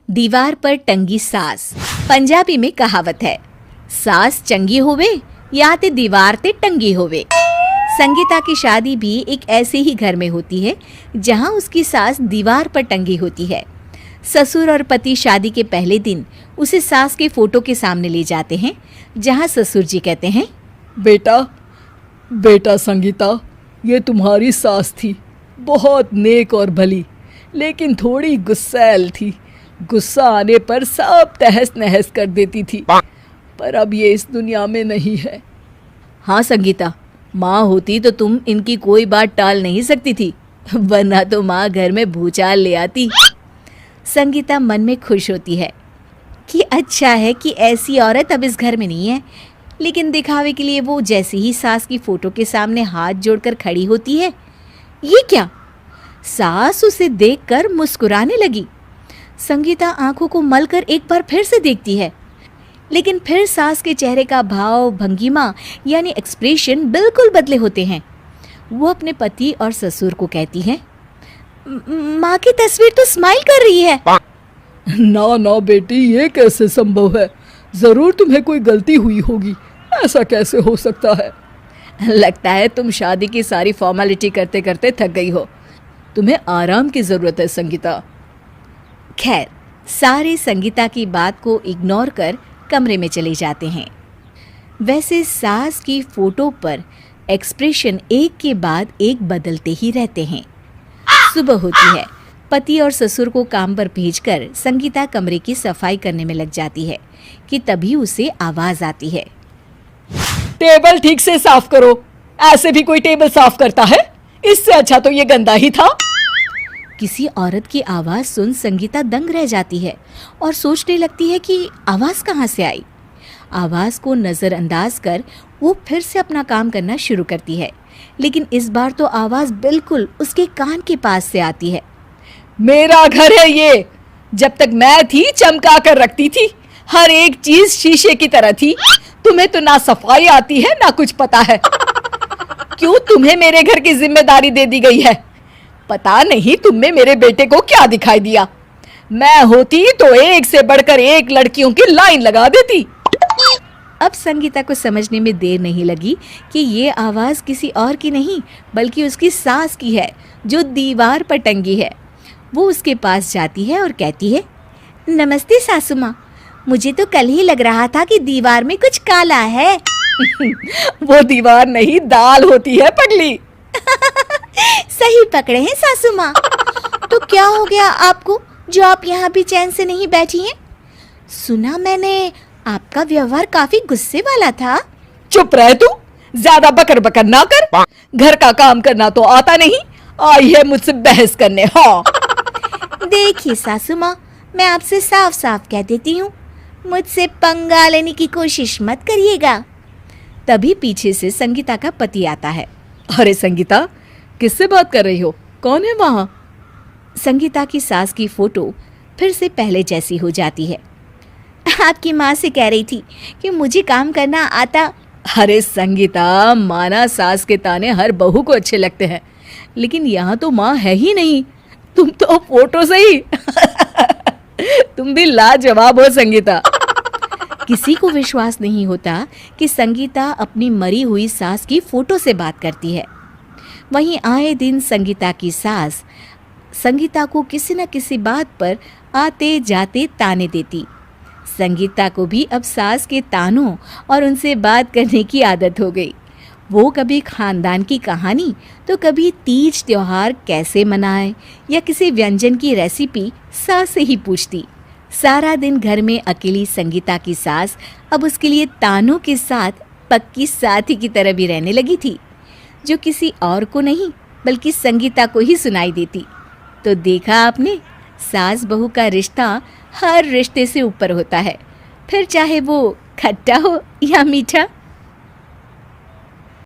दीवार पर टंगी सास। पंजाबी में कहावत है, सास चंगी होवे या ते दीवार ते टंगी होवे। संगीता की शादी भी एक ऐसे ही घर में होती है जहां उसकी सास दीवार पर टंगी होती है। ससुर और पति शादी के पहले दिन उसे सास के फोटो के सामने ले जाते हैं, जहां ससुर जी कहते हैं, बेटा संगीता, ये तुम्हारी सास थी, बहुत नेक और भली, लेकिन थोड़ी गुस्सैल थी। गुस्सा आने पर सब तहस नहस कर देती थी, पर अब ये इस दुनिया में नहीं है। हाँ संगीता, माँ होती तो तुम इनकी कोई बात टाल नहीं सकती थी, वरना तो माँ घर में भूचाल ले आती। संगीता मन में खुश होती है कि अच्छा है कि ऐसी औरत अब इस घर में नहीं है, लेकिन दिखावे के लिए वो जैसे ही सास की फोटो के सामने हाथ जोड़कर खड़ी होती है, ये क्या? सास उसे देखकर मुस्कुराने लगी। संगीता आंखों को मलकर एक बार फिर से देखती है, लेकिन फिर सास के चेहरे का भाव, भंगिमा यानी एक्सप्रेशन बिल्कुल बदले होते हैं। वो अपने पति और ससुर को कहती है, माँ की तस्वीर तो स्माइल कर रही है। ना बेटी, ये कैसे संभव है? जरूर तुम्हें कोई गलती हुई होगी, ऐसा कैसे हो सकता है? लगता है तुम शादी की सारी फॉर्मेलिटी करते करते थक गई हो, तुम्हें आराम की जरूरत है संगीता। खैर, सारे संगीता की बात को इग्नोर कर कमरे में चले जाते हैं। वैसे सास की फोटो पर एक्सप्रेशन एक के बाद एक बदलते ही रहते हैं। सुबह होती है, पति और ससुर को काम पर भेजकर संगीता कमरे की सफाई करने में लग जाती है कि तभी उसे आवाज आती है, टेबल ठीक से साफ करो। ऐसे भी कोई टेबल साफ करता है? इससे अच्छा तो ये गंदा ही था। किसी औरत की आवाज सुन संगीता दंग रह जाती है और सोचने लगती है कि आवाज कहाँ से आई। आवाज को नजरअंदाज कर वो फिर से अपना काम करना शुरू करती है, लेकिन इस बार तो आवाज बिल्कुल उसके कान के पास से आती है। मेरा घर है ये, जब तक मैं थी चमका कर रखती थी, हर एक चीज शीशे की तरह थी। तुम्हें तो ना सफाई आती है ना कुछ पता है। क्यों तुम्हें मेरे घर की जिम्मेदारी दे दी गई है? पता नहीं तुम में मेरे बेटे को क्या दिखाई दिया। मैं होती तो एक से बढ़कर एक लड़कियों की लाइन लगा देती। अब संगीता को समझने में देर नहीं लगी कि ये आवाज किसी और की नहीं बल्कि उसकी सास की है, जो दीवार पर टंगी है। वो उसके पास जाती है और कहती है, नमस्ते सासू माँ, मुझे तो कल ही लग रहा था कि दीवार में कुछ काला है। वो दीवार नहीं, दाल होती है पगली। सही पकड़े हैं सासू माँ। तो क्या हो गया आपको जो आप यहाँ भी चैन से नहीं बैठी हैं? सुना मैंने आपका व्यवहार काफी गुस्से वाला था। चुप रह तू, ज्यादा बकर बकर ना कर। घर का काम करना तो आता नहीं, आई है मुझसे बहस करने। हाँ देखिए सासू माँ, मैं आपसे साफ साफ कह देती हूँ, मुझसे पंगा लेने की कोशिश मत करिएगा। तभी पीछे से संगीता का पति आता है। अरे संगीता, किससे बात कर रही हो? कौन है वहाँ? संगीता की सास की फोटो फिर से पहले जैसी हो जाती है। आपकी माँ से कह रही थी कि मुझे काम करना आता। अरे संगीता, माना सास के ताने हर बहू को अच्छे लगते हैं, लेकिन यहाँ तो माँ है ही नहीं, तुम तो फोटो से ही। तुम भी लाजवाब हो संगीता। किसी को विश्वास नहीं होता कि संगीता अपनी मरी हुई सास की फोटो से बात करती है। वहीं आए दिन संगीता की सास संगीता को किसी न किसी बात पर आते जाते ताने देती। संगीता को भी अब सास के तानों और उनसे बात करने की आदत हो गई। वो कभी खानदान की कहानी तो कभी तीज त्योहार कैसे मनाए या किसी व्यंजन की रेसिपी सास से ही पूछती। सारा दिन घर में अकेली संगीता की सास अब उसके लिए तानों के साथ पक्की साथी की तरह भी रहने लगी थी, जो किसी और को नहीं बल्कि संगीता को ही सुनाई देती। तो देखा आपने, सास बहू का रिश्ता हर रिश्ते से ऊपर होता है, फिर चाहे वो खट्टा हो या मीठा।